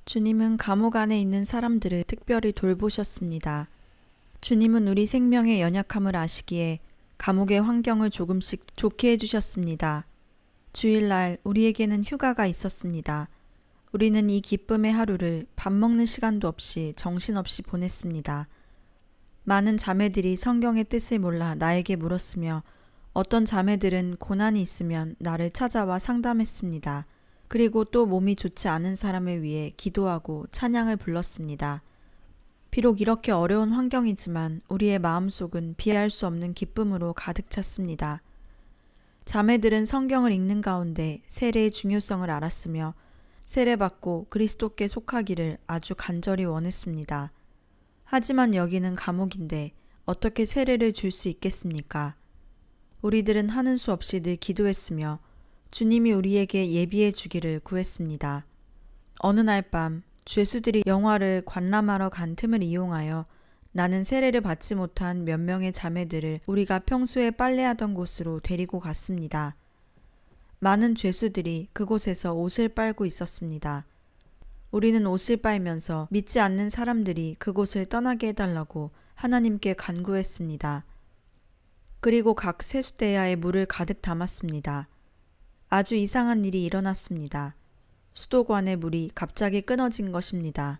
주님은 감옥 안에 있는 사람들을 특별히 돌보셨습니다. 주님은 우리 생명의 연약함을 아시기에 감옥의 환경을 조금씩 좋게 해주셨습니다. 주일날 우리에게는 휴가가 있었습니다. 우리는 이 기쁨의 하루를 밥 먹는 시간도 없이 정신없이 보냈습니다. 많은 자매들이 성경의 뜻을 몰라 나에게 물었으며 어떤 자매들은 고난이 있으면 나를 찾아와 상담했습니다. 그리고 또 몸이 좋지 않은 사람을 위해 기도하고 찬양을 불렀습니다. 비록 이렇게 어려운 환경이지만 우리의 마음속은 비할 수 없는 기쁨으로 가득 찼습니다. 자매들은 성경을 읽는 가운데 세례의 중요성을 알았으며 세례받고 그리스도께 속하기를 아주 간절히 원했습니다. 하지만 여기는 감옥인데 어떻게 세례를 줄 수 있겠습니까? 우리들은 하는 수 없이 늘 기도했으며 주님이 우리에게 예비해 주기를 구했습니다. 어느 날 밤 죄수들이 영화를 관람하러 간 틈을 이용하여 나는 세례를 받지 못한 몇 명의 자매들을 우리가 평소에 빨래하던 곳으로 데리고 갔습니다. 많은 죄수들이 그곳에서 옷을 빨고 있었습니다. 우리는 옷을 빨면서 믿지 않는 사람들이 그곳을 떠나게 해달라고 하나님께 간구했습니다. 그리고 각 세수대야에 물을 가득 담았습니다. 아주 이상한 일이 일어났습니다. 수도관의 물이 갑자기 끊어진 것입니다.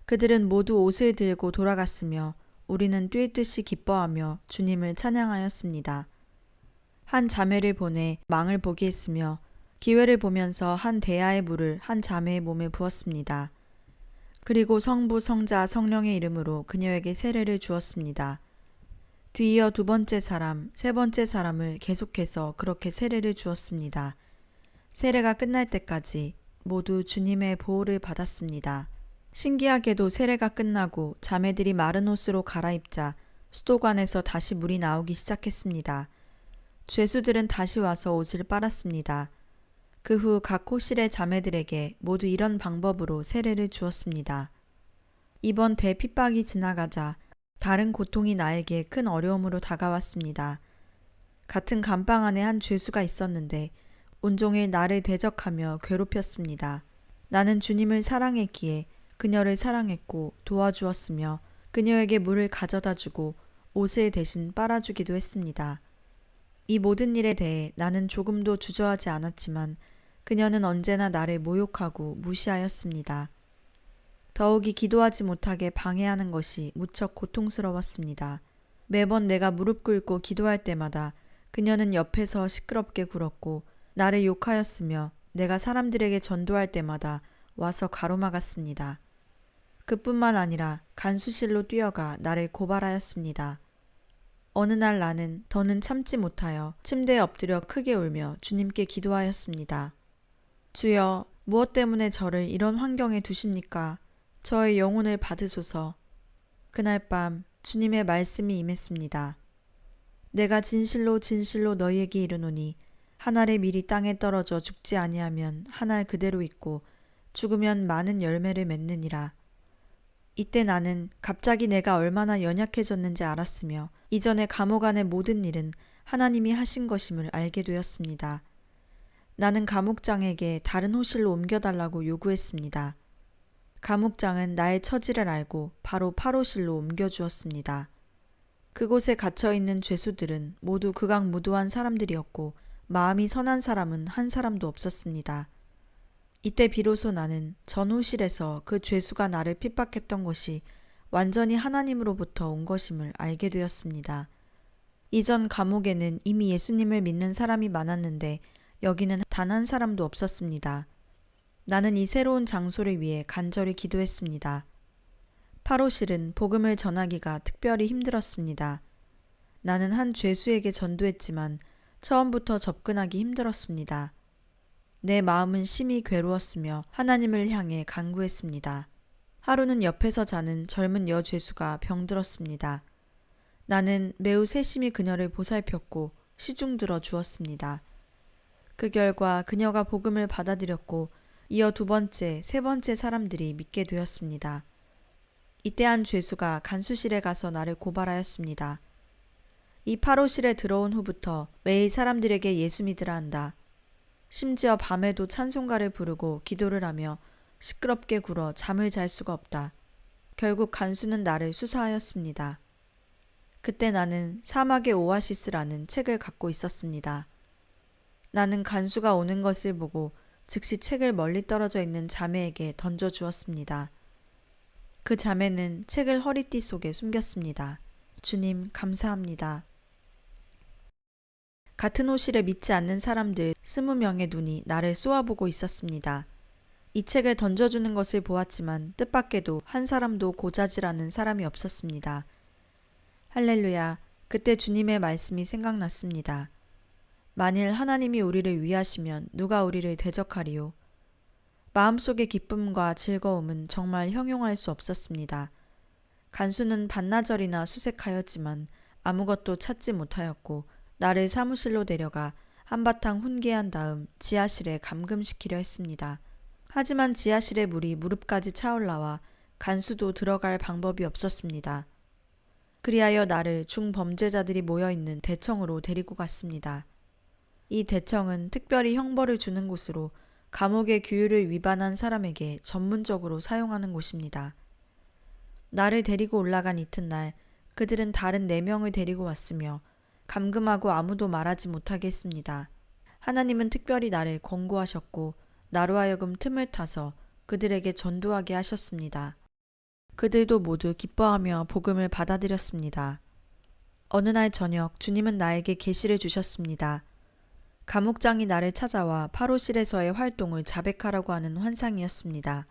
그들은 모두 옷을 들고 돌아갔으며 우리는 뛸 듯이 기뻐하며 주님을 찬양하였습니다. 한 자매를 보내 망을 보게 했으며 기회를 보면서 한 대야의 물을 한 자매의 몸에 부었습니다. 그리고 성부, 성자, 성령의 이름으로 그녀에게 세례를 주었습니다. 뒤이어 두 번째 사람, 세 번째 사람을 계속해서 그렇게 세례를 주었습니다. 세례가 끝날 때까지 모두 주님의 보호를 받았습니다. 신기하게도 세례가 끝나고 자매들이 마른 옷으로 갈아입자 수도관에서 다시 물이 나오기 시작했습니다. 죄수들은 다시 와서 옷을 빨았습니다. 그 후 각 호실의 자매들에게 모두 이런 방법으로 세례를 주었습니다. 이번 대핍박이 지나가자 다른 고통이 나에게 큰 어려움으로 다가왔습니다. 같은 감방 안에 한 죄수가 있었는데 온종일 나를 대적하며 괴롭혔습니다. 나는 주님을 사랑했기에 그녀를 사랑했고 도와주었으며 그녀에게 물을 가져다 주고 옷을 대신 빨아주기도 했습니다. 이 모든 일에 대해 나는 조금도 주저하지 않았지만 그녀는 언제나 나를 모욕하고 무시하였습니다. 더욱이 기도하지 못하게 방해하는 것이 무척 고통스러웠습니다. 매번 내가 무릎 꿇고 기도할 때마다 그녀는 옆에서 시끄럽게 굴었고 나를 욕하였으며 내가 사람들에게 전도할 때마다 와서 가로막았습니다. 그뿐만 아니라 간수실로 뛰어가 나를 고발하였습니다. 어느 날 나는 더는 참지 못하여 침대에 엎드려 크게 울며 주님께 기도하였습니다. 주여, 무엇 때문에 저를 이런 환경에 두십니까? 저의 영혼을 받으소서. 그날 밤 주님의 말씀이 임했습니다. 내가 진실로 진실로 너희에게 이르노니 한 알의 밀이 땅에 떨어져 죽지 아니하면 한 알 그대로 있고 죽으면 많은 열매를 맺느니라. 이때 나는 갑자기 내가 얼마나 연약해졌는지 알았으며 이전에 감옥 안의 모든 일은 하나님이 하신 것임을 알게 되었습니다. 나는 감옥장에게 다른 호실로 옮겨달라고 요구했습니다. 감옥장은 나의 처지를 알고 바로 8호실로 옮겨주었습니다. 그곳에 갇혀있는 죄수들은 모두 극악무도한 사람들이었고 마음이 선한 사람은 한 사람도 없었습니다. 이때 비로소 나는 전 호실에서 그 죄수가 나를 핍박했던 것이 완전히 하나님으로부터 온 것임을 알게 되었습니다. 이전 감옥에는 이미 예수님을 믿는 사람이 많았는데 여기는 단 한 사람도 없었습니다. 나는 이 새로운 장소를 위해 간절히 기도했습니다. 8호실은 복음을 전하기가 특별히 힘들었습니다. 나는 한 죄수에게 전도했지만 처음부터 접근하기 힘들었습니다. 내 마음은 심히 괴로웠으며 하나님을 향해 간구했습니다. 하루는 옆에서 자는 젊은 여죄수가 병들었습니다. 나는 매우 세심히 그녀를 보살폈고 시중들어 주었습니다. 그 결과 그녀가 복음을 받아들였고 이어 두 번째, 세 번째 사람들이 믿게 되었습니다. 이때 한 죄수가 간수실에 가서 나를 고발하였습니다. 이 8호실에 들어온 후부터 매일 사람들에게 예수 믿으라 한다. 심지어 밤에도 찬송가를 부르고 기도를 하며 시끄럽게 굴어 잠을 잘 수가 없다. 결국 간수는 나를 수사하였습니다. 그때 나는 사막의 오아시스라는 책을 갖고 있었습니다. 나는 간수가 오는 것을 보고 즉시 책을 멀리 떨어져 있는 자매에게 던져 주었습니다. 그 자매는 책을 허리띠 속에 숨겼습니다. 주님, 감사합니다. 같은 호실에 믿지 않는 사람들 20명의 눈이 나를 쏘아보고 있었습니다. 이 책을 던져주는 것을 보았지만 뜻밖에도 한 사람도 고자질하는 사람이 없었습니다. 할렐루야, 그때 주님의 말씀이 생각났습니다. 만일 하나님이 우리를 위하시면 누가 우리를 대적하리요? 마음속의 기쁨과 즐거움은 정말 형용할 수 없었습니다. 간수는 반나절이나 수색하였지만 아무것도 찾지 못하였고 나를 사무실로 데려가 한바탕 훈계한 다음 지하실에 감금시키려 했습니다. 하지만 지하실의 물이 무릎까지 차올라와 간수도 들어갈 방법이 없었습니다. 그리하여 나를 중범죄자들이 모여있는 대청으로 데리고 갔습니다. 이 대청은 특별히 형벌을 주는 곳으로 감옥의 규율을 위반한 사람에게 전문적으로 사용하는 곳입니다. 나를 데리고 올라간 이튿날 그들은 다른 4명을 데리고 왔으며 감금하고 아무도 말하지 못하게 했습니다. 하나님은 특별히 나를 권고하셨고 나로 하여금 틈을 타서 그들에게 전도하게 하셨습니다. 그들도 모두 기뻐하며 복음을 받아들였습니다. 어느 날 저녁 주님은 나에게 계시를 주셨습니다. 감옥장이 나를 찾아와 파로실에서의 활동을 자백하라고 하는 환상이었습니다.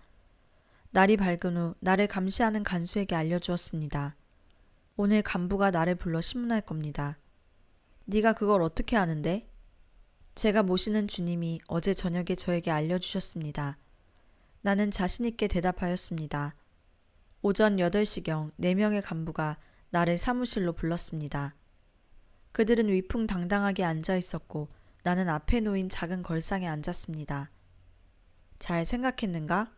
날이 밝은 후 나를 감시하는 간수에게 알려주었습니다. 오늘 간부가 나를 불러 신문할 겁니다. 네가 그걸 어떻게 아는데? 제가 모시는 주님이 어제 저녁에 저에게 알려주셨습니다. 나는 자신있게 대답하였습니다. 오전 8시경 4명의 간부가 나를 사무실로 불렀습니다. 그들은 위풍당당하게 앉아 있었고 나는 앞에 놓인 작은 걸상에 앉았습니다. 잘 생각했는가?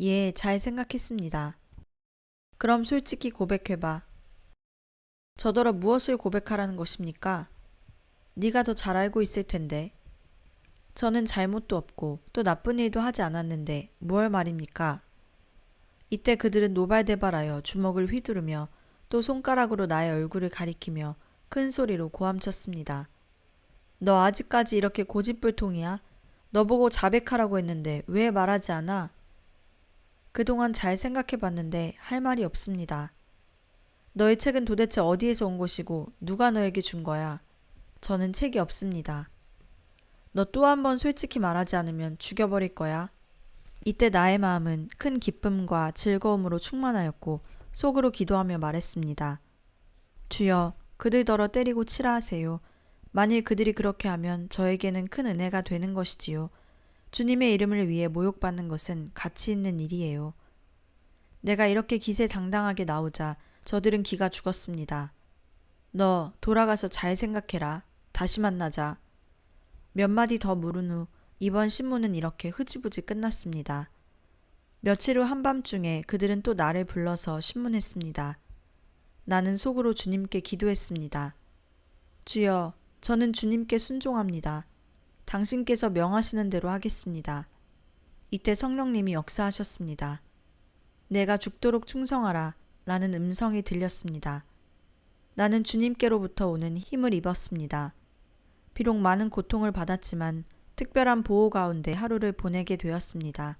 예, 잘 생각했습니다. 그럼 솔직히 고백해봐. 저더러 무엇을 고백하라는 것입니까? 네가 더 잘 알고 있을 텐데. 저는 잘못도 없고 또 나쁜 일도 하지 않았는데 무얼 말입니까? 이때 그들은 노발대발하여 주먹을 휘두르며 또 손가락으로 나의 얼굴을 가리키며 큰 소리로 고함쳤습니다. 너 아직까지 이렇게 고집불통이야? 너 보고 자백하라고 했는데 왜 말하지 않아? 그동안 잘 생각해봤는데 할 말이 없습니다. 너의 책은 도대체 어디에서 온 것이고 누가 너에게 준 거야? 저는 책이 없습니다. 너 또 한 번 솔직히 말하지 않으면 죽여버릴 거야. 이때 나의 마음은 큰 기쁨과 즐거움으로 충만하였고 속으로 기도하며 말했습니다. 주여, 그들더러 때리고 치라 하세요. 만일 그들이 그렇게 하면 저에게는 큰 은혜가 되는 것이지요. 주님의 이름을 위해 모욕받는 것은 가치 있는 일이에요. 내가 이렇게 기세당당하게 나오자 저들은 기가 죽었습니다. 너 돌아가서 잘 생각해라. 다시 만나자. 몇 마디 더 물은 후 이번 신문은 이렇게 흐지부지 끝났습니다. 며칠 후 한밤중에 그들은 또 나를 불러서 신문했습니다. 나는 속으로 주님께 기도했습니다. 주여, 저는 주님께 순종합니다. 당신께서 명하시는 대로 하겠습니다. 이때 성령님이 역사하셨습니다. 내가 죽도록 충성하라 라는 음성이 들렸습니다. 나는 주님께로부터 오는 힘을 입었습니다. 비록 많은 고통을 받았지만 특별한 보호 가운데 하루를 보내게 되었습니다.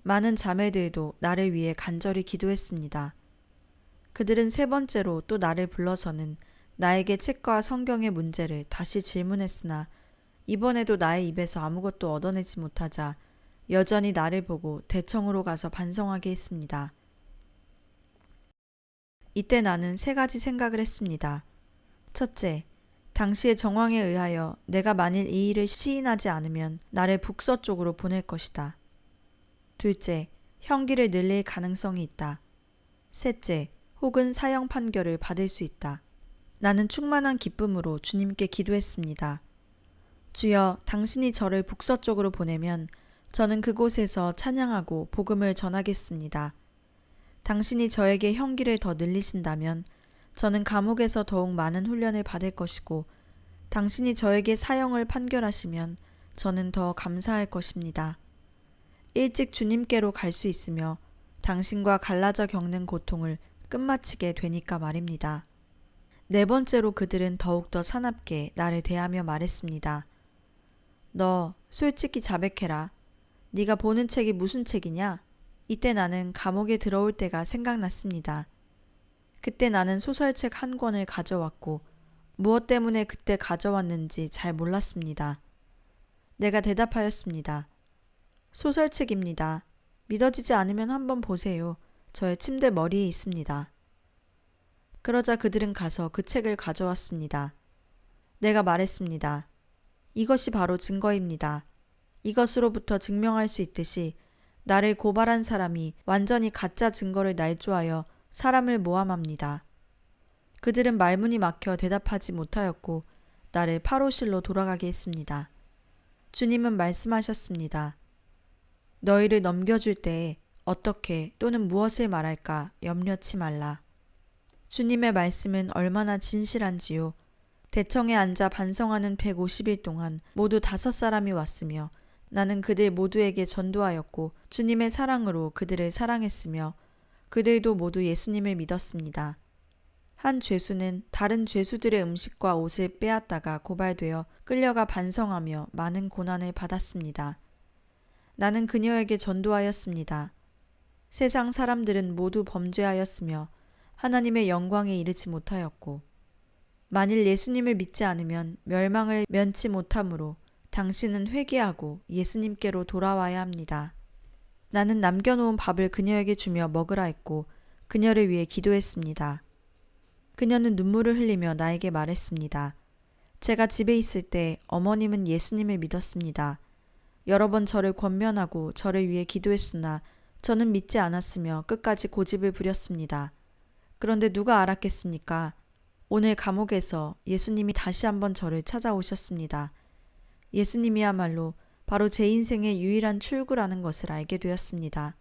많은 자매들도 나를 위해 간절히 기도했습니다. 그들은 3번째로 또 나를 불러서는 나에게 책과 성경의 문제를 다시 질문했으나 이번에도 나의 입에서 아무것도 얻어내지 못하자 여전히 나를 보고 대청으로 가서 반성하게 했습니다. 이때 나는 3가지 생각을 했습니다. 첫째, 당시의 정황에 의하여 내가 만일 이 일을 시인하지 않으면 나를 북서쪽으로 보낼 것이다. 둘째, 형기를 늘릴 가능성이 있다. 셋째, 혹은 사형 판결을 받을 수 있다. 나는 충만한 기쁨으로 주님께 기도했습니다. 주여, 당신이 저를 북서쪽으로 보내면 저는 그곳에서 찬양하고 복음을 전하겠습니다. 당신이 저에게 형기를 더 늘리신다면 저는 감옥에서 더욱 많은 훈련을 받을 것이고 당신이 저에게 사형을 판결하시면 저는 더 감사할 것입니다. 일찍 주님께로 갈 수 있으며 당신과 갈라져 겪는 고통을 끝마치게 되니까 말입니다. 네 번째로 그들은 더욱더 사납게 나를 대하며 말했습니다. 너 솔직히 자백해라. 네가 보는 책이 무슨 책이냐? 이때 나는 감옥에 들어올 때가 생각났습니다. 그때 나는 소설책 한 권을 가져왔고 무엇 때문에 그때 가져왔는지 잘 몰랐습니다. 내가 대답하였습니다. 소설책입니다. 믿어지지 않으면 한번 보세요. 저의 침대 머리에 있습니다. 그러자 그들은 가서 그 책을 가져왔습니다. 내가 말했습니다. 이것이 바로 증거입니다. 이것으로부터 증명할 수 있듯이 나를 고발한 사람이 완전히 가짜 증거를 날조하여 사람을 모함합니다. 그들은 말문이 막혀 대답하지 못하였고 나를 파로실로 돌아가게 했습니다. 주님은 말씀하셨습니다. 너희를 넘겨줄 때에 어떻게 또는 무엇을 말할까 염려치 말라. 주님의 말씀은 얼마나 진실한지요. 대청에 앉아 반성하는 150일 동안 모두 5사람이 왔으며 나는 그들 모두에게 전도하였고 주님의 사랑으로 그들을 사랑했으며 그들도 모두 예수님을 믿었습니다. 한 죄수는 다른 죄수들의 음식과 옷을 빼앗다가 고발되어 끌려가 반성하며 많은 고난을 받았습니다. 나는 그녀에게 전도하였습니다. 세상 사람들은 모두 범죄하였으며 하나님의 영광에 이르지 못하였고 만일 예수님을 믿지 않으면 멸망을 면치 못하므로 당신은 회개하고 예수님께로 돌아와야 합니다. 나는 남겨놓은 밥을 그녀에게 주며 먹으라 했고 그녀를 위해 기도했습니다. 그녀는 눈물을 흘리며 나에게 말했습니다. 제가 집에 있을 때 어머님은 예수님을 믿었습니다. 여러 번 저를 권면하고 저를 위해 기도했으나 저는 믿지 않았으며 끝까지 고집을 부렸습니다. 그런데 누가 알았겠습니까? 오늘 감옥에서 예수님이 다시 한번 저를 찾아오셨습니다. 예수님이야말로 바로 제 인생의 유일한 출구라는 것을 알게 되었습니다.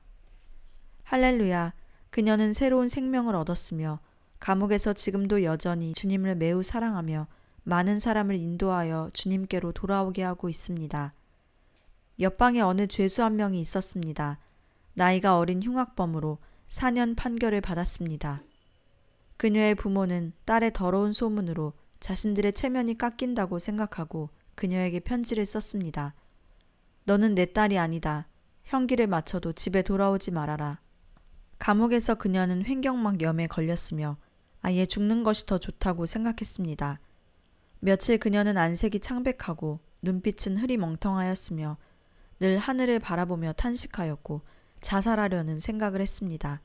할렐루야, 그녀는 새로운 생명을 얻었으며 감옥에서 지금도 여전히 주님을 매우 사랑하며 많은 사람을 인도하여 주님께로 돌아오게 하고 있습니다. 옆방에 어느 죄수 한 명이 있었습니다. 나이가 어린 흉악범으로 4년 판결을 받았습니다. 그녀의 부모는 딸의 더러운 소문으로 자신들의 체면이 깎인다고 생각하고 그녀에게 편지를 썼습니다. 너는 내 딸이 아니다. 형기를 마쳐도 집에 돌아오지 말아라. 감옥에서 그녀는 횡격막염에 걸렸으며 아예 죽는 것이 더 좋다고 생각했습니다. 며칠 그녀는 안색이 창백하고 눈빛은 흐리멍텅하였으며 늘 하늘을 바라보며 탄식하였고 자살하려는 생각을 했습니다.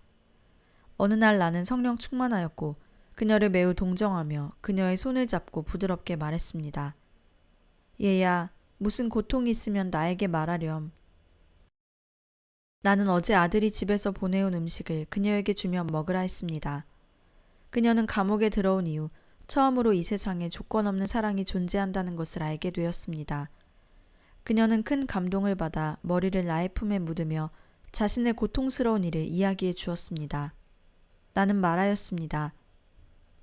어느 날 나는 성령 충만하였고 그녀를 매우 동정하며 그녀의 손을 잡고 부드럽게 말했습니다. 얘야, 무슨 고통이 있으면 나에게 말하렴. 나는 어제 아들이 집에서 보내온 음식을 그녀에게 주며 먹으라 했습니다. 그녀는 감옥에 들어온 이후 처음으로 이 세상에 조건 없는 사랑이 존재한다는 것을 알게 되었습니다. 그녀는 큰 감동을 받아 머리를 나의 품에 묻으며 자신의 고통스러운 일을 이야기해 주었습니다. 나는 말하였습니다.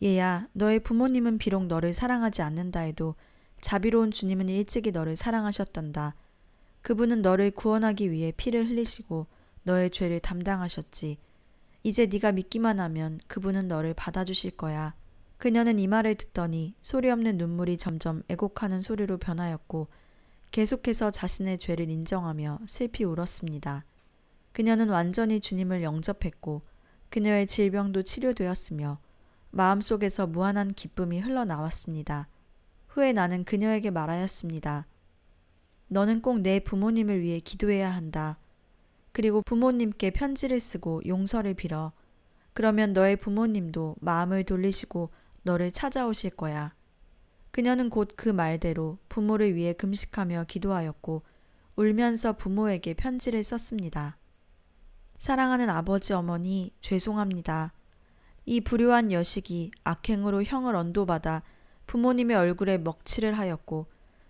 얘야, 너의 부모님은 비록 너를 사랑하지 않는다 해도 자비로운 주님은 일찍이 너를 사랑하셨단다. 그분은 너를 구원하기 위해 피를 흘리시고 너의 죄를 담당하셨지. 이제 네가 믿기만 하면 그분은 너를 받아주실 거야. 그녀는 이 말을 듣더니 소리 없는 눈물이 점점 애곡하는 소리로 변하였고 계속해서 자신의 죄를 인정하며 슬피 울었습니다. 그녀는 완전히 주님을 영접했고 그녀의 질병도 치료되었으며 마음속에서 무한한 기쁨이 흘러나왔습니다. 후에 나는 그녀에게 말하였습니다. 너는 꼭 내 부모님을 위해 기도해야 한다. 그리고 부모님께 편지를 쓰고 용서를 빌어. 그러면 너의 부모님도 마음을 돌리시고 너를 찾아오실 거야. 그녀는 곧 그 말대로 부모를 위해 금식하며 기도하였고 울면서 부모에게 편지를 썼습니다. 사랑하는 아버지 어머니, 죄송합니다. 이 불효한 여식이 악행으로 형을 언도받아 부모님의 얼굴에 먹칠을 하였고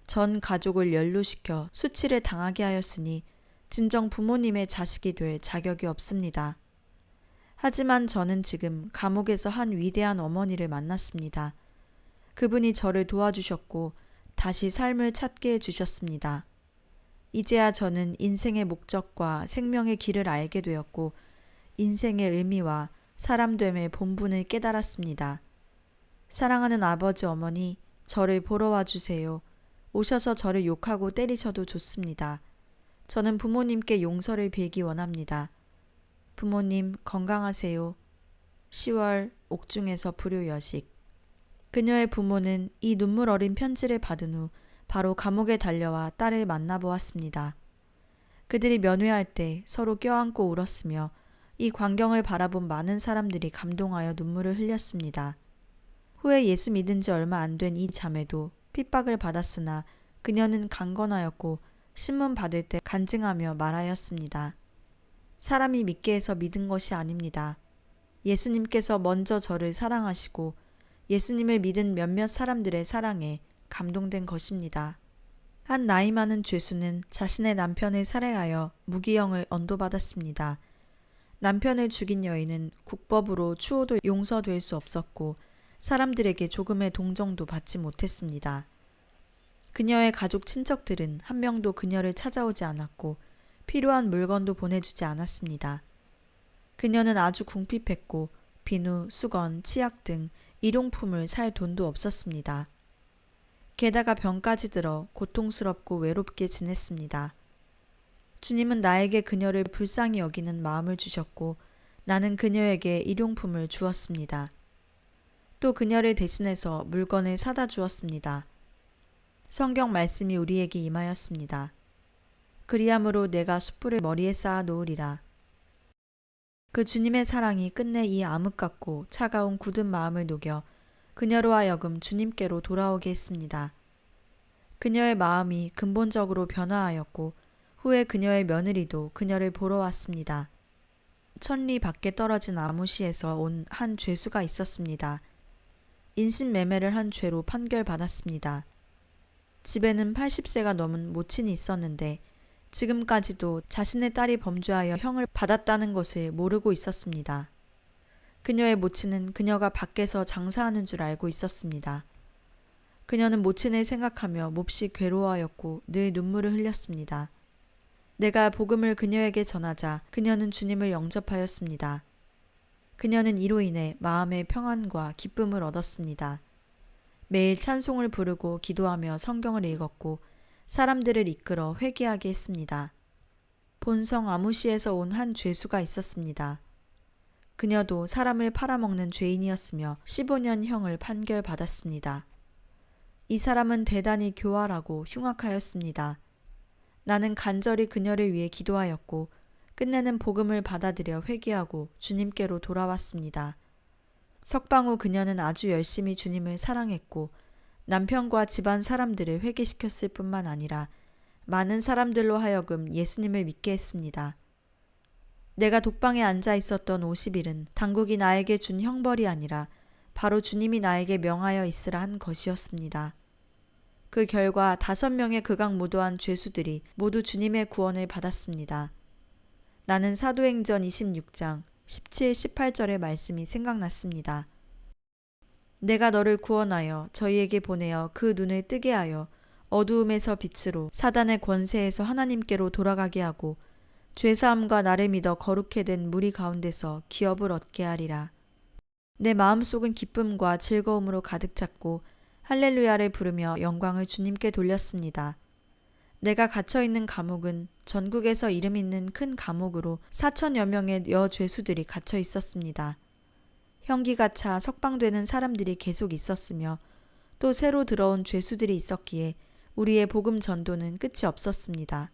전 가족을 연루시켜 수치를 당하게 하였으니 진정 부모님의 자식이 될 자격이 없습니다. 하지만 저는 지금 감옥에서 한 위대한 어머니를 만났습니다. 그분이 저를 도와주셨고 다시 삶을 찾게 해주셨습니다. 이제야 저는 인생의 목적과 생명의 길을 알게 되었고 인생의 의미와 사람됨의 본분을 깨달았습니다. 사랑하는 아버지 어머니, 저를 보러 와주세요. 오셔서 저를 욕하고 때리셔도 좋습니다. 저는 부모님께 용서를 빌기 원합니다. 부모님 건강하세요. 10월 옥중에서 불효여식. 그녀의 부모는 이 눈물 어린 편지를 받은 후 바로 감옥에 달려와 딸을 만나보았습니다. 그들이 면회할 때 서로 껴안고 울었으며 이 광경을 바라본 많은 사람들이 감동하여 눈물을 흘렸습니다. 후에 예수 믿은 지 얼마 안 된 이 자매도 핍박을 받았으나 그녀는 강건하였고 신문 받을 때 간증하며 말하였습니다. 사람이 믿게 해서 믿은 것이 아닙니다. 예수님께서 먼저 저를 사랑하시고 예수님을 믿은 몇몇 사람들의 사랑에 감동된 것입니다. 한 나이 많은 죄수는 자신의 남편을 살해하여 무기형을 언도받았습니다. 남편을 죽인 여인은 국법으로 추호도 용서될 수 없었고 사람들에게 조금의 동정도 받지 못했습니다. 그녀의 가족 친척들은 한 명도 그녀를 찾아오지 않았고 필요한 물건도 보내주지 않았습니다. 그녀는 아주 궁핍했고 비누, 수건, 치약 등 일용품을 살 돈도 없었습니다. 게다가 병까지 들어 고통스럽고 외롭게 지냈습니다. 주님은 나에게 그녀를 불쌍히 여기는 마음을 주셨고 나는 그녀에게 일용품을 주었습니다. 또 그녀를 대신해서 물건을 사다 주었습니다. 성경 말씀이 우리에게 임하였습니다. 그리함으로 내가 숯불을 머리에 쌓아 놓으리라. 그 주님의 사랑이 끝내 이 암흑 같고 차가운 굳은 마음을 녹여 그녀로 하여금 주님께로 돌아오게 했습니다. 그녀의 마음이 근본적으로 변화하였고 후에 그녀의 며느리도 그녀를 보러 왔습니다. 천리 밖에 떨어진 아무시에서 온 한 죄수가 있었습니다. 인신매매를 한 죄로 판결받았습니다. 집에는 80세가 넘은 모친이 있었는데 지금까지도 자신의 딸이 범죄하여 형을 받았다는 것을 모르고 있었습니다. 그녀의 모친은 그녀가 밖에서 장사하는 줄 알고 있었습니다. 그녀는 모친을 생각하며 몹시 괴로워하였고 늘 눈물을 흘렸습니다. 내가 복음을 그녀에게 전하자 그녀는 주님을 영접하였습니다. 그녀는 이로 인해 마음의 평안과 기쁨을 얻었습니다. 매일 찬송을 부르고 기도하며 성경을 읽었고 사람들을 이끌어 회개하게 했습니다. 본성 아무시에서 온 한 죄수가 있었습니다. 그녀도 사람을 팔아먹는 죄인이었으며 15년 형을 판결받았습니다. 이 사람은 대단히 교활하고 흉악하였습니다. 나는 간절히 그녀를 위해 기도하였고 끝내는 복음을 받아들여 회개하고 주님께로 돌아왔습니다. 석방 후 그녀는 아주 열심히 주님을 사랑했고 남편과 집안 사람들을 회개시켰을 뿐만 아니라 많은 사람들로 하여금 예수님을 믿게 했습니다. 내가 독방에 앉아 있었던 50일은 당국이 나에게 준 형벌이 아니라 바로 주님이 나에게 명하여 있으라 한 것이었습니다. 그 결과 5명의 극악무도한 죄수들이 모두 주님의 구원을 받았습니다. 나는 사도행전 26장 17, 18절의 말씀이 생각났습니다. 내가 너를 구원하여 저희에게 보내어 그 눈을 뜨게 하여 어두움에서 빛으로 사단의 권세에서 하나님께로 돌아가게 하고 죄사함과 나를 믿어 거룩해 된 무리 가운데서 기업을 얻게 하리라. 내 마음속은 기쁨과 즐거움으로 가득 찼고 할렐루야를 부르며 영광을 주님께 돌렸습니다. 내가 갇혀있는 감옥은 전국에서 이름 있는 큰 감옥으로 4천여 명의 여죄수들이 갇혀 있었습니다. 형기가 차 석방되는 사람들이 계속 있었으며 또 새로 들어온 죄수들이 있었기에 우리의 복음 전도는 끝이 없었습니다.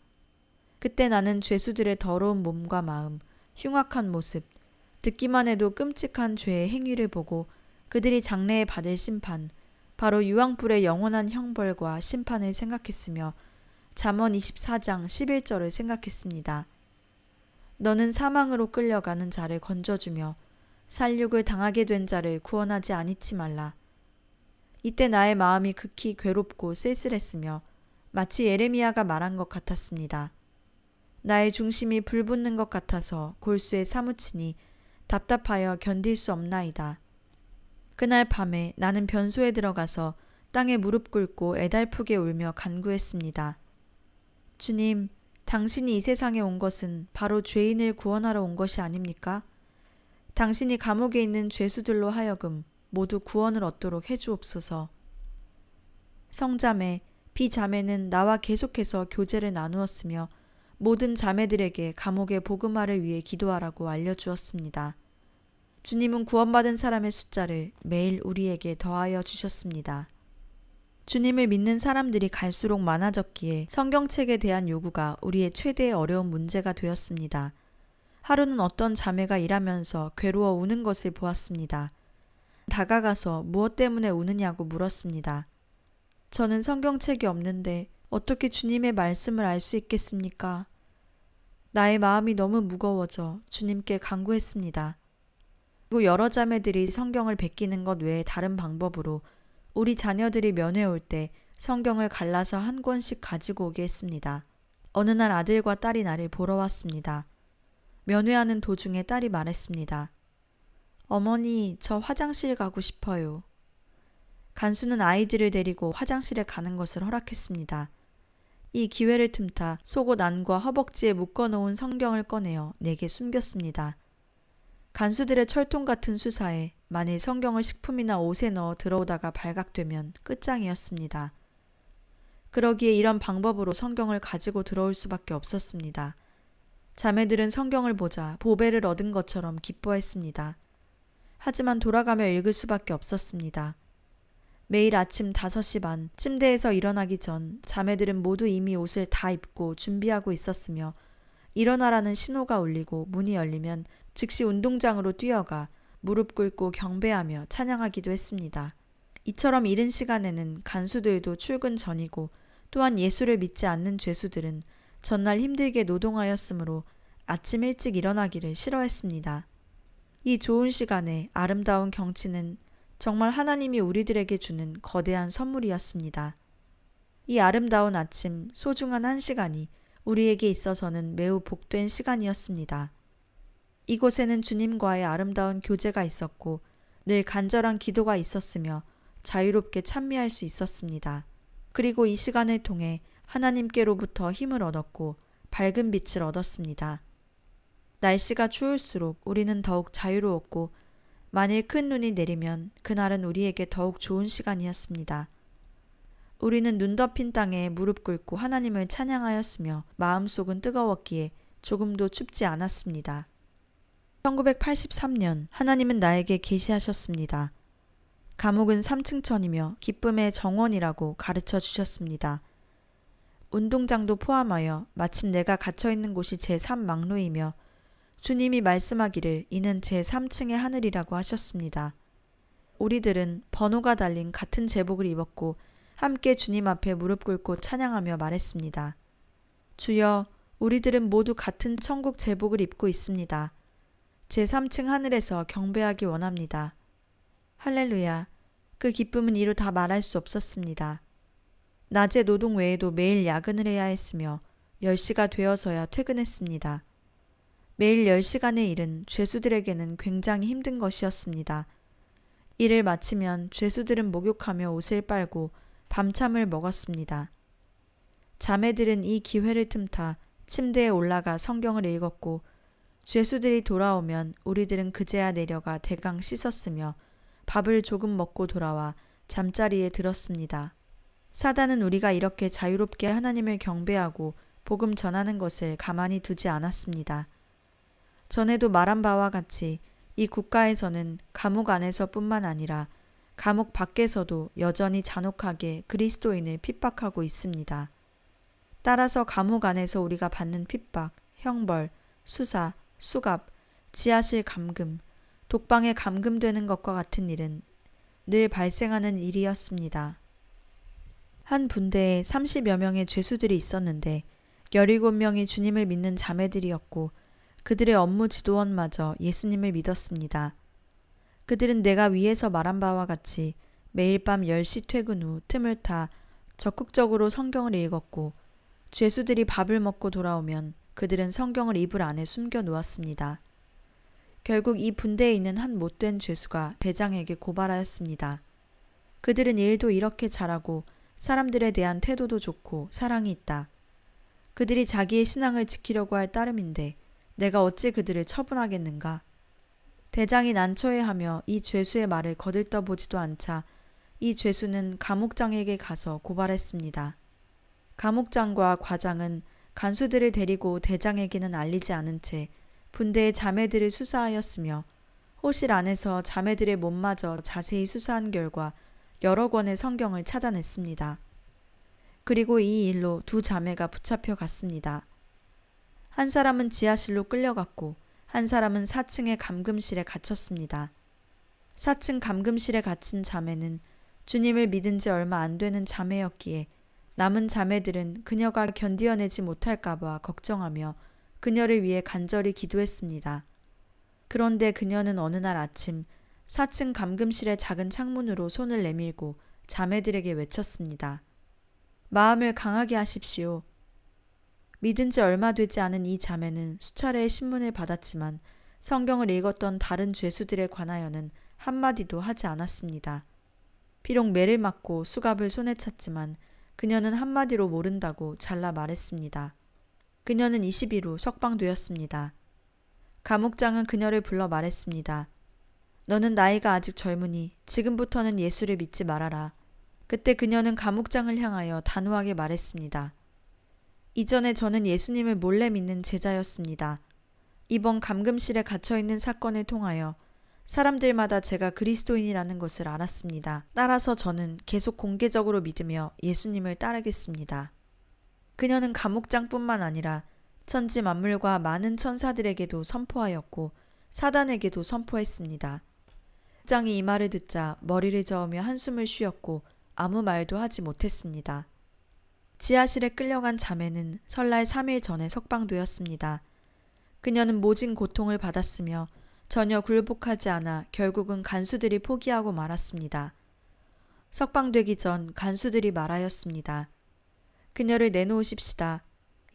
그때 나는 죄수들의 더러운 몸과 마음, 흉악한 모습, 듣기만 해도 끔찍한 죄의 행위를 보고 그들이 장래에 받을 심판, 바로 유황불의 영원한 형벌과 심판을 생각했으며 잠언 24장 11절을 생각했습니다. 너는 사망으로 끌려가는 자를 건져주며 살육을 당하게 된 자를 구원하지 아니치 말라. 이때 나의 마음이 극히 괴롭고 쓸쓸했으며 마치 예레미야가 말한 것 같았습니다. 나의 중심이 불붙는 것 같아서 골수에 사무치니 답답하여 견딜 수 없나이다. 그날 밤에 나는 변소에 들어가서 땅에 무릎 꿇고 애달프게 울며 간구했습니다. 주님, 당신이 이 세상에 온 것은 바로 죄인을 구원하러 온 것이 아닙니까? 당신이 감옥에 있는 죄수들로 하여금 모두 구원을 얻도록 해주옵소서. 성자매, 비자매는 나와 계속해서 교제를 나누었으며 모든 자매들에게 감옥의 복음화를 위해 기도하라고 알려주었습니다. 주님은 구원받은 사람의 숫자를 매일 우리에게 더하여 주셨습니다. 주님을 믿는 사람들이 갈수록 많아졌기에 성경책에 대한 요구가 우리의 최대의 어려운 문제가 되었습니다. 하루는 어떤 자매가 일하면서 괴로워 우는 것을 보았습니다. 다가가서 무엇 때문에 우느냐고 물었습니다. 저는 성경책이 없는데 어떻게 주님의 말씀을 알 수 있겠습니까? 나의 마음이 너무 무거워져 주님께 간구했습니다. 그리고 여러 자매들이 성경을 베끼는 것 외에 다른 방법으로 우리 자녀들이 면회 올 때 성경을 갈라서 한 권씩 가지고 오게 했습니다. 어느 날 아들과 딸이 나를 보러 왔습니다. 면회하는 도중에 딸이 말했습니다. 어머니, 저 화장실 가고 싶어요. 간수는 아이들을 데리고 화장실에 가는 것을 허락했습니다. 이 기회를 틈타 속옷 안과 허벅지에 묶어놓은 성경을 꺼내어 내게 숨겼습니다. 간수들의 철통 같은 수사에 만일 성경을 식품이나 옷에 넣어 들어오다가 발각되면 끝장이었습니다. 그러기에 이런 방법으로 성경을 가지고 들어올 수밖에 없었습니다. 자매들은 성경을 보자 보배를 얻은 것처럼 기뻐했습니다. 하지만 돌아가며 읽을 수밖에 없었습니다. 매일 아침 5시 반 침대에서 일어나기 전 자매들은 모두 이미 옷을 다 입고 준비하고 있었으며 일어나라는 신호가 울리고 문이 열리면 즉시 운동장으로 뛰어가 무릎 꿇고 경배하며 찬양하기도 했습니다. 이처럼 이른 시간에는 간수들도 출근 전이고 또한 예수를 믿지 않는 죄수들은 전날 힘들게 노동하였으므로 아침 일찍 일어나기를 싫어했습니다. 이 좋은 시간에 아름다운 경치는 정말 하나님이 우리들에게 주는 거대한 선물이었습니다. 이 아름다운 아침, 소중한 한 시간이 우리에게 있어서는 매우 복된 시간이었습니다. 이곳에는 주님과의 아름다운 교제가 있었고 늘 간절한 기도가 있었으며 자유롭게 찬미할 수 있었습니다. 그리고 이 시간을 통해 하나님께로부터 힘을 얻었고 밝은 빛을 얻었습니다. 날씨가 추울수록 우리는 더욱 자유로웠고 만일 큰 눈이 내리면 그날은 우리에게 더욱 좋은 시간이었습니다. 우리는 눈 덮인 땅에 무릎 꿇고 하나님을 찬양하였으며 마음속은 뜨거웠기에 조금도 춥지 않았습니다. 1983년 하나님은 나에게 계시하셨습니다. 감옥은 3층천이며 기쁨의 정원이라고 가르쳐 주셨습니다. 운동장도 포함하여 마침 내가 갇혀있는 곳이 제3망루이며 주님이 말씀하기를 이는 제3층의 하늘이라고 하셨습니다. 우리들은 번호가 달린 같은 제복을 입었고 함께 주님 앞에 무릎 꿇고 찬양하며 말했습니다. 주여, 우리들은 모두 같은 천국 제복을 입고 있습니다. 제3층 하늘에서 경배하기 원합니다. 할렐루야, 그 기쁨은 이루 다 말할 수 없었습니다. 낮에 노동 외에도 매일 야근을 해야 했으며 10시가 되어서야 퇴근했습니다. 매일 10시간의 일은 죄수들에게는 굉장히 힘든 것이었습니다. 일을 마치면 죄수들은 목욕하며 옷을 빨고 밤참을 먹었습니다. 자매들은 이 기회를 틈타 침대에 올라가 성경을 읽었고 죄수들이 돌아오면 우리들은 그제야 내려가 대강 씻었으며 밥을 조금 먹고 돌아와 잠자리에 들었습니다. 사단은 우리가 이렇게 자유롭게 하나님을 경배하고 복음 전하는 것을 가만히 두지 않았습니다. 전에도 말한 바와 같이 이 국가에서는 감옥 안에서뿐만 아니라 감옥 밖에서도 여전히 잔혹하게 그리스도인을 핍박하고 있습니다. 따라서 감옥 안에서 우리가 받는 핍박, 형벌, 수사, 수갑, 지하실 감금, 독방에 감금되는 것과 같은 일은 늘 발생하는 일이었습니다. 한 분대에 30여 명의 죄수들이 있었는데 17명이 주님을 믿는 자매들이었고 그들의 업무 지도원마저 예수님을 믿었습니다. 그들은 내가 위에서 말한 바와 같이 매일 밤 10시 퇴근 후 틈을 타 적극적으로 성경을 읽었고 죄수들이 밥을 먹고 돌아오면 그들은 성경을 이불 안에 숨겨 놓았습니다. 결국 이 분대에 있는 한 못된 죄수가 대장에게 고발하였습니다. 그들은 일도 이렇게 잘하고 사람들에 대한 태도도 좋고 사랑이 있다. 그들이 자기의 신앙을 지키려고 할 따름인데 내가 어찌 그들을 처분하겠는가. 대장이 난처해하며 이 죄수의 말을 거들떠보지도 않자 이 죄수는 감옥장에게 가서 고발했습니다. 감옥장과 과장은 간수들을 데리고 대장에게는 알리지 않은 채 분대의 자매들을 수사하였으며 호실 안에서 자매들의 몸마저 자세히 수사한 결과 여러 권의 성경을 찾아냈습니다. 그리고 이 일로 두 자매가 붙잡혀 갔습니다. 한 사람은 지하실로 끌려갔고 한 사람은 4층의 감금실에 갇혔습니다. 4층 감금실에 갇힌 자매는 주님을 믿은 지 얼마 안 되는 자매였기에 남은 자매들은 그녀가 견디어내지 못할까봐 걱정하며 그녀를 위해 간절히 기도했습니다. 그런데 그녀는 어느 날 아침 4층 감금실의 작은 창문으로 손을 내밀고 자매들에게 외쳤습니다. 마음을 강하게 하십시오. 믿은 지 얼마 되지 않은 이 자매는 수차례의 신문을 받았지만 성경을 읽었던 다른 죄수들에 관하여는 한마디도 하지 않았습니다. 비록 매를 맞고 수갑을 손에 찼지만 그녀는 한마디로 모른다고 잘라 말했습니다. 그녀는 20일 후 석방되었습니다. 감옥장은 그녀를 불러 말했습니다. 너는 나이가 아직 젊으니 지금부터는 예수를 믿지 말아라. 그때 그녀는 감옥장을 향하여 단호하게 말했습니다. 이전에 저는 예수님을 몰래 믿는 제자였습니다. 이번 감금실에 갇혀있는 사건을 통하여 사람들마다 제가 그리스도인이라는 것을 알았습니다. 따라서 저는 계속 공개적으로 믿으며 예수님을 따르겠습니다. 그녀는 감옥장뿐만 아니라 천지 만물과 많은 천사들에게도 선포하였고 사단에게도 선포했습니다. 장이 이 말을 듣자 머리를 저으며 한숨을 쉬었고 아무 말도 하지 못했습니다. 지하실에 끌려간 자매는 설날 3일 전에 석방되었습니다. 그녀는 모진 고통을 받았으며 전혀 굴복하지 않아 결국은 간수들이 포기하고 말았습니다. 석방되기 전 간수들이 말하였습니다. 그녀를 내놓으십시다.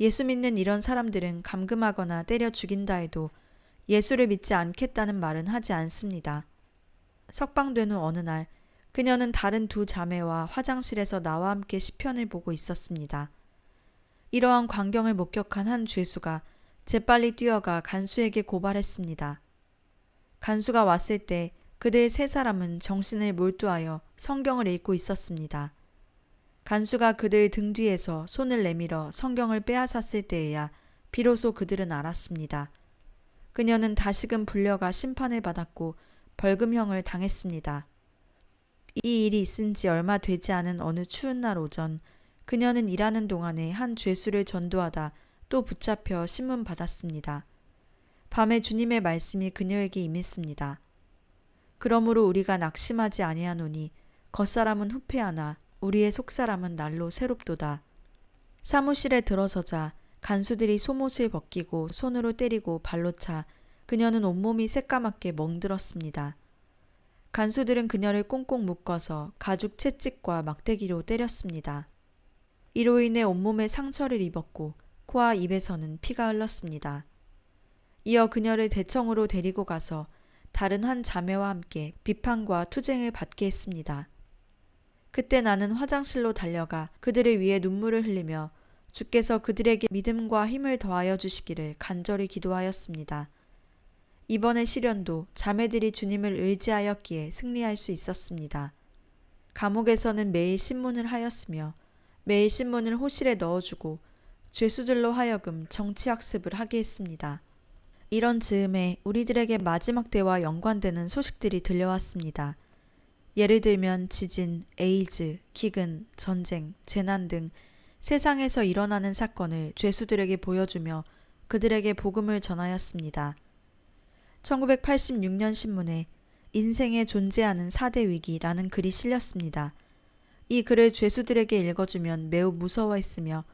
예수 믿는 이런 사람들은 감금하거나 때려 죽인다 해도 예수를 믿지 않겠다는 말은 하지 않습니다. 석방된 후 어느 날 그녀는 다른 두 자매와 화장실에서 나와 함께 시편을 보고 있었습니다. 이러한 광경을 목격한 한 죄수가 재빨리 뛰어가 간수에게 고발했습니다. 간수가 왔을 때 그들 세 사람은 정신을 몰두하여 성경을 읽고 있었습니다. 간수가 그들 등 뒤에서 손을 내밀어 성경을 빼앗았을 때에야 비로소 그들은 알았습니다. 그녀는 다시금 불려가 심판을 받았고 벌금형을 당했습니다. 이 일이 있은 지 얼마 되지 않은 어느 추운 날 오전 그녀는 일하는 동안에 한 죄수를 전도하다 또 붙잡혀 신문받았습니다. 밤에 주님의 말씀이 그녀에게 임했습니다. 그러므로 우리가 낙심하지 아니하노니 겉사람은 후패하나 우리의 속사람은 날로 새롭도다. 사무실에 들어서자 간수들이 속옷을 벗기고 손으로 때리고 발로 차 그녀는 온몸이 새까맣게 멍들었습니다. 간수들은 그녀를 꽁꽁 묶어서 가죽 채찍과 막대기로 때렸습니다. 이로 인해 온몸에 상처를 입었고 코와 입에서는 피가 흘렀습니다. 이어 그녀를 대청으로 데리고 가서 다른 한 자매와 함께 비판과 투쟁을 받게 했습니다. 그때 나는 화장실로 달려가 그들을 위해 눈물을 흘리며 주께서 그들에게 믿음과 힘을 더하여 주시기를 간절히 기도하였습니다. 이번의 시련도 자매들이 주님을 의지하였기에 승리할 수 있었습니다. 감옥에서는 매일 신문을 하였으며 매일 신문을 호실에 넣어주고 죄수들로 하여금 정치학습을 하게 했습니다. 이런 즈음에 우리들에게 마지막 때와 연관되는 소식들이 들려왔습니다. 예를 들면 지진, 에이즈, 기근, 전쟁, 재난 등 세상에서 일어나는 사건을 죄수들에게 보여주며 그들에게 복음을 전하였습니다. 1986년 신문에 인생에 존재하는 4대 위기라는 글이 실렸습니다. 이 글을 죄수들에게 읽어주면 매우 무서워했으며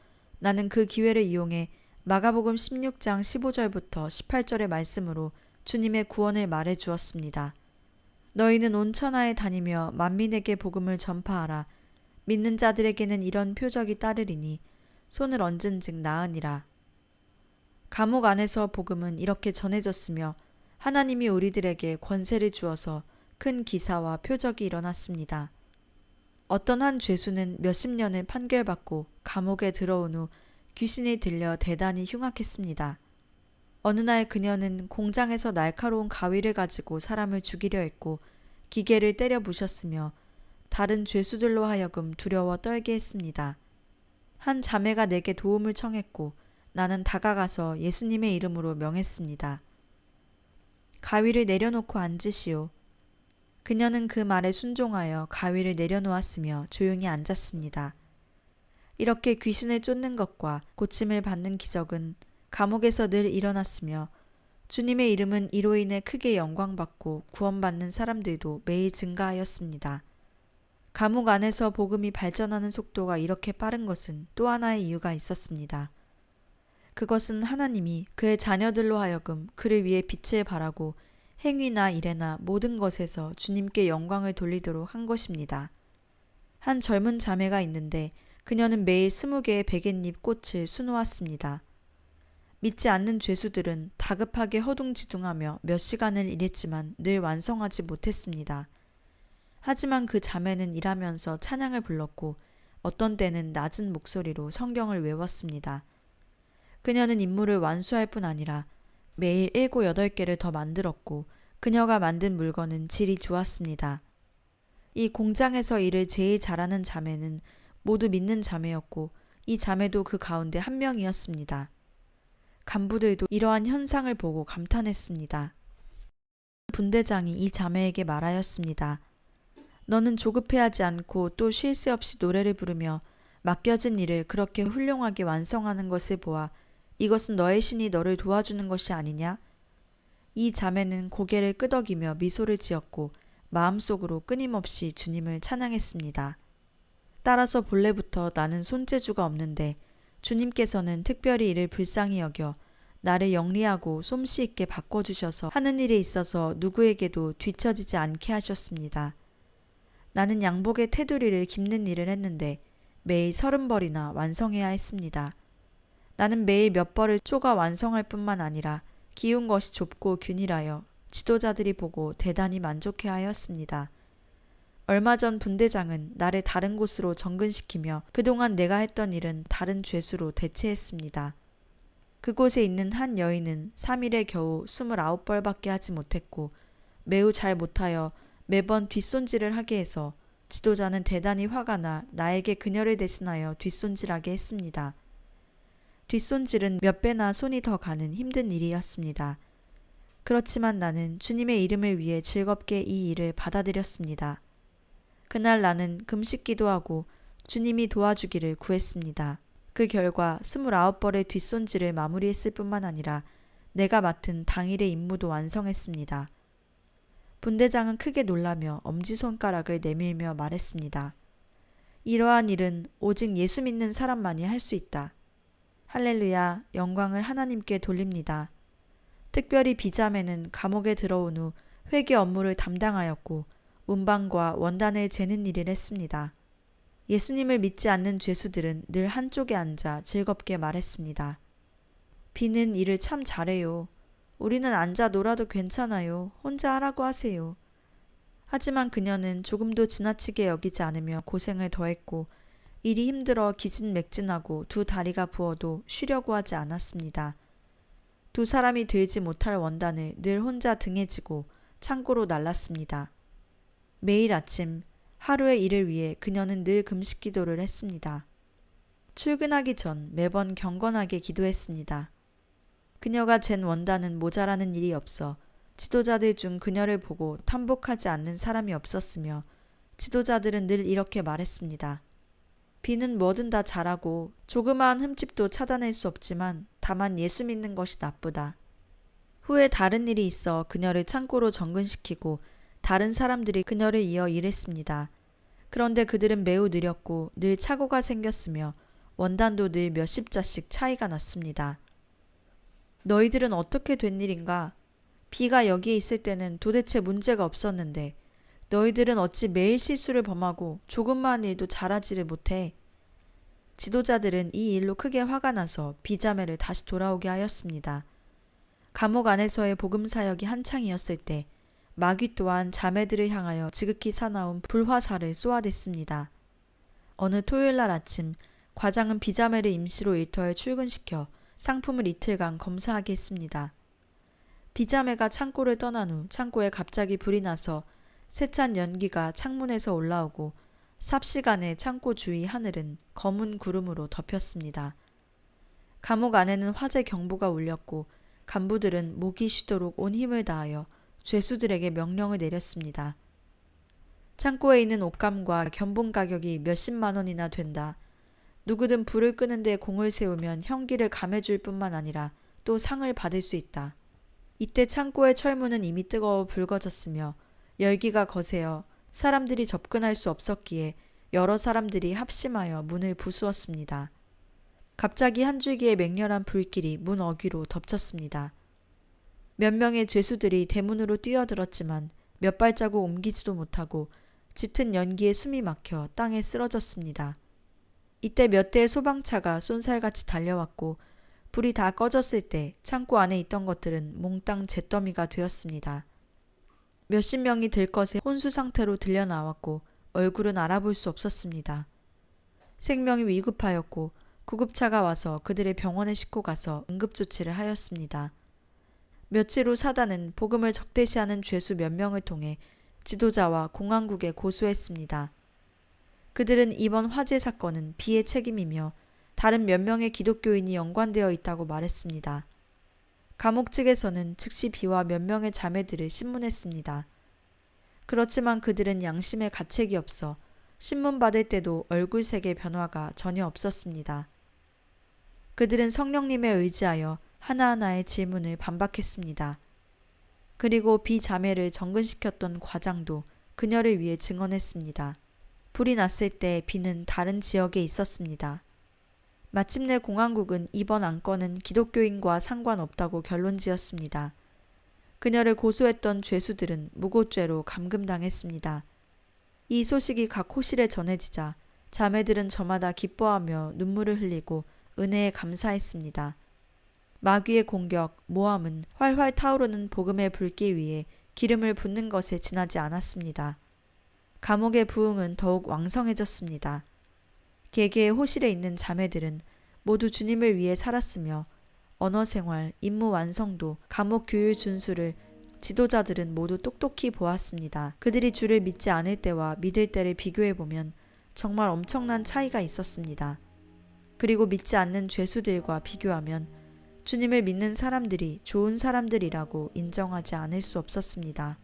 나는 그 기회를 이용해 마가복음 16장 15절부터 18절의 말씀으로 주님의 구원을 말해 주었습니다. 너희는 온 천하에 다니며 만민에게 복음을 전파하라. 믿는 자들에게는 이런 표적이 따르리니 손을 얹은 즉 나으니라. 감옥 안에서 복음은 이렇게 전해졌으며 하나님이 우리들에게 권세를 주어서 큰 기사와 표적이 일어났습니다. 어떤 한 죄수는 몇십 년을 판결받고 감옥에 들어온 후 귀신이 들려 대단히 흉악했습니다. 어느 날 그녀는 공장에서 날카로운 가위를 가지고 사람을 죽이려 했고 기계를 때려 부셨으며 다른 죄수들로 하여금 두려워 떨게 했습니다. 한 자매가 내게 도움을 청했고 나는 다가가서 예수님의 이름으로 명했습니다. 가위를 내려놓고 앉으시오. 그녀는 그 말에 순종하여 가위를 내려놓았으며 조용히 앉았습니다. 이렇게 귀신을 쫓는 것과 고침을 받는 기적은 감옥에서 늘 일어났으며 주님의 이름은 이로 인해 크게 영광받고 구원받는 사람들도 매일 증가하였습니다. 감옥 안에서 복음이 발전하는 속도가 이렇게 빠른 것은 또 하나의 이유가 있었습니다. 그것은 하나님이 그의 자녀들로 하여금 그를 위해 빛을 발하고 행위나 일에나 모든 것에서 주님께 영광을 돌리도록 한 것입니다. 한 젊은 자매가 있는데 그녀는 매일 20개의 베갯잎 꽃을 수놓았습니다. 믿지 않는 죄수들은 다급하게 허둥지둥하며 몇 시간을 일했지만 늘 완성하지 못했습니다. 하지만 그 자매는 일하면서 찬양을 불렀고 어떤 때는 낮은 목소리로 성경을 외웠습니다. 그녀는 임무를 완수할 뿐 아니라 매일 7, 8개를 더 만들었고 그녀가 만든 물건은 질이 좋았습니다. 이 공장에서 일을 제일 잘하는 자매는 모두 믿는 자매였고 이 자매도 그 가운데 한 명이었습니다. 간부들도 이러한 현상을 보고 감탄했습니다. 분대장이 이 자매에게 말하였습니다. 너는 조급해하지 않고 또 쉴 새 없이 노래를 부르며 맡겨진 일을 그렇게 훌륭하게 완성하는 것을 보아 이것은 너의 신이 너를 도와주는 것이 아니냐? 이 자매는 고개를 끄덕이며 미소를 지었고 마음속으로 끊임없이 주님을 찬양했습니다. 따라서 본래부터 나는 손재주가 없는데 주님께서는 특별히 이를 불쌍히 여겨 나를 영리하고 솜씨 있게 바꿔주셔서 하는 일에 있어서 누구에게도 뒤처지지 않게 하셨습니다. 나는 양복의 테두리를 깁는 일을 했는데 매일 30벌이나 완성해야 했습니다. 나는 매일 몇 벌을 쪼가 완성할 뿐만 아니라 기운 것이 좁고 균일하여 지도자들이 보고 대단히 만족해하였습니다. 얼마 전 분대장은 나를 다른 곳으로 정근시키며 그동안 내가 했던 일은 다른 죄수로 대체했습니다. 그곳에 있는 한 여인은 3일에 겨우 29벌밖에 하지 못했고 매우 잘 못하여 매번 뒷손질을 하게 해서 지도자는 대단히 화가 나 나에게 그녀를 대신하여 뒷손질하게 했습니다. 뒷손질은 몇 배나 손이 더 가는 힘든 일이었습니다. 그렇지만 나는 주님의 이름을 위해 즐겁게 이 일을 받아들였습니다. 그날 나는 금식 기도하고 주님이 도와주기를 구했습니다. 그 결과 29벌의 뒷손질을 마무리했을 뿐만 아니라 내가 맡은 당일의 임무도 완성했습니다. 분대장은 크게 놀라며 엄지손가락을 내밀며 말했습니다. 이러한 일은 오직 예수 믿는 사람만이 할 수 있다. 할렐루야, 영광을 하나님께 돌립니다. 특별히 비자매는 감옥에 들어온 후 회계 업무를 담당하였고 운반과 원단을 재는 일을 했습니다. 예수님을 믿지 않는 죄수들은 늘 한쪽에 앉아 즐겁게 말했습니다. 비는 일을 참 잘해요. 우리는 앉아 놀아도 괜찮아요. 혼자 하라고 하세요. 하지만 그녀는 조금도 지나치게 여기지 않으며 고생을 더했고 일이 힘들어 기진맥진하고 두 다리가 부어도 쉬려고 하지 않았습니다. 두 사람이 들지 못할 원단을 늘 혼자 등에 지고 창고로 날랐습니다. 매일 아침 하루의 일을 위해 그녀는 늘 금식 기도를 했습니다. 출근하기 전 매번 경건하게 기도했습니다. 그녀가 잰 원단은 모자라는 일이 없어 지도자들 중 그녀를 보고 탐복하지 않는 사람이 없었으며 지도자들은 늘 이렇게 말했습니다. 비는 뭐든 다 잘하고 조그마한 흠집도 찾아낼 수 없지만 다만 예수 믿는 것이 나쁘다. 후에 다른 일이 있어 그녀를 창고로 정근시키고 다른 사람들이 그녀를 이어 일했습니다. 그런데 그들은 매우 느렸고 늘 착오가 생겼으며 원단도 늘 몇십 자씩 차이가 났습니다. 너희들은 어떻게 된 일인가? 비가 여기에 있을 때는 도대체 문제가 없었는데 너희들은 어찌 매일 실수를 범하고 조금만 일도 잘하지를 못해? 지도자들은 이 일로 크게 화가 나서 비자매를 다시 돌아오게 하였습니다. 감옥 안에서의 복음 사역이 한창이었을 때 마귀 또한 자매들을 향하여 지극히 사나운 불화살을 쏘아댔습니다. 어느 토요일 날 아침 과장은 비자매를 임시로 일터에 출근시켜 상품을 이틀간 검사하게 했습니다. 비자매가 창고를 떠난 후 창고에 갑자기 불이 나서 세찬 연기가 창문에서 올라오고 삽시간에 창고 주위 하늘은 검은 구름으로 덮였습니다. 감옥 안에는 화재 경보가 울렸고 간부들은 목이 쉬도록 온 힘을 다하여 죄수들에게 명령을 내렸습니다. 창고에 있는 옷감과 견본 가격이 몇십만 원이나 된다. 누구든 불을 끄는 데 공을 세우면 형기를 감해줄 뿐만 아니라 또 상을 받을 수 있다. 이때 창고의 철문은 이미 뜨거워 붉어졌으며 열기가 거세어 사람들이 접근할 수 없었기에 여러 사람들이 합심하여 문을 부수었습니다. 갑자기 한 줄기의 맹렬한 불길이 문 어귀로 덮쳤습니다. 몇 명의 죄수들이 대문으로 뛰어들었지만 몇 발자국 옮기지도 못하고 짙은 연기에 숨이 막혀 땅에 쓰러졌습니다. 이때 몇 대의 소방차가 쏜살같이 달려왔고 불이 다 꺼졌을 때 창고 안에 있던 것들은 몽땅 잿더미가 되었습니다. 몇십 명이 들것에 혼수 상태로 들려나왔고 얼굴은 알아볼 수 없었습니다. 생명이 위급하였고 구급차가 와서 그들의 병원에 싣고 가서 응급조치를 하였습니다. 며칠 후 사단은 복음을 적대시하는 죄수 몇 명을 통해 지도자와 공안국에 고소했습니다. 그들은 이번 화재 사건은 비의 책임이며 다른 몇 명의 기독교인이 연관되어 있다고 말했습니다. 감옥 측에서는 즉시 비와 몇 명의 자매들을 신문했습니다. 그렇지만 그들은 양심에 가책이 없어 신문 받을 때도 얼굴색의 변화가 전혀 없었습니다. 그들은 성령님에 의지하여 하나하나의 질문을 반박했습니다. 그리고 비자매를 정근시켰던 과장도 그녀를 위해 증언했습니다. 불이 났을 때 비는 다른 지역에 있었습니다. 마침내 공안국은 이번 안건은 기독교인과 상관없다고 결론지었습니다. 그녀를 고소했던 죄수들은 무고죄로 감금당했습니다. 이 소식이 각 호실에 전해지자 자매들은 저마다 기뻐하며 눈물을 흘리고 은혜에 감사했습니다. 마귀의 공격, 모함은 활활 타오르는 복음의 불길 위에 기름을 붓는 것에 지나지 않았습니다. 감옥의 부흥은 더욱 왕성해졌습니다. 개개의 호실에 있는 자매들은 모두 주님을 위해 살았으며 언어생활, 임무 완성도, 감옥 규율 준수를 지도자들은 모두 똑똑히 보았습니다. 그들이 주를 믿지 않을 때와 믿을 때를 비교해보면 정말 엄청난 차이가 있었습니다. 그리고 믿지 않는 죄수들과 비교하면 주님을 믿는 사람들이 좋은 사람들이라고 인정하지 않을 수 없었습니다.